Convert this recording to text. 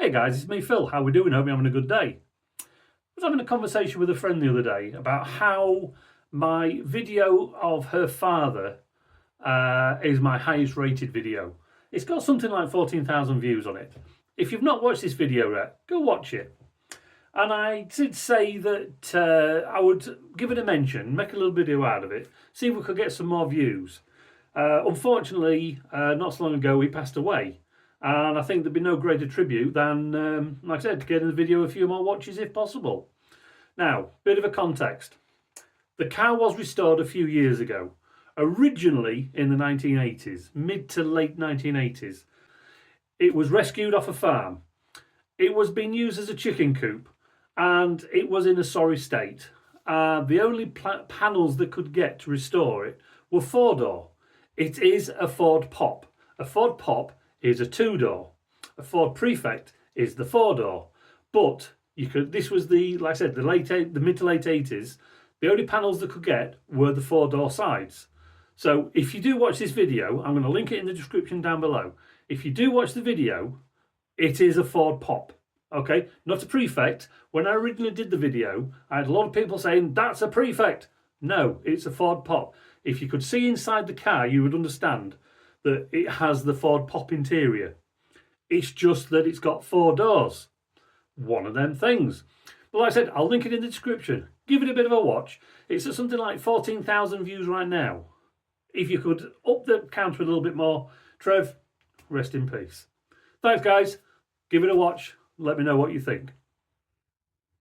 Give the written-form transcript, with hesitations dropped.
Hey guys, it's me Phil. How we doing? Hope you're having a good day. I was having a conversation with a friend the other day about how my video of her father is my highest rated video. It's got something like 14,000 views on it. If you've not watched this video yet, go watch it. And I did say that I would give it a mention, make a little video out of it, see if we could get some more views. Unfortunately, not so long ago he passed away. And I think there'd be no greater tribute than, like I said, getting the video a few more watches if possible. Now, bit of a context. The car was restored a few years ago, originally in the 1980s, mid to late 1980s. It was rescued off a farm. It was being used as a chicken coop, and it was in a sorry state. The only panels that could get to restore it were four-door. It is a Ford Pop. A Ford Pop is a two-door. A Ford Prefect is the four-door. But you could. This was the, like I said, the mid to late 80s. The only panels that could get were the four-door sides. So if you do watch this video, I'm going to link it in the description down below. If you do watch the video, it is a Ford Pop. Okay, not a Prefect. When I originally did the video, I had a lot of people saying that's a Prefect. No, it's a Ford Pop. If you could see inside the car, you would understand that it has the Ford Pop interior. It's just that it's got four doors. One of them things. But like I said, I'll link it in the description. Give it a bit of a watch. It's at something like 14,000 views right now. If you could up the counter a little bit more, Trev, rest in peace. Thanks guys. Give it a watch. Let me know what you think.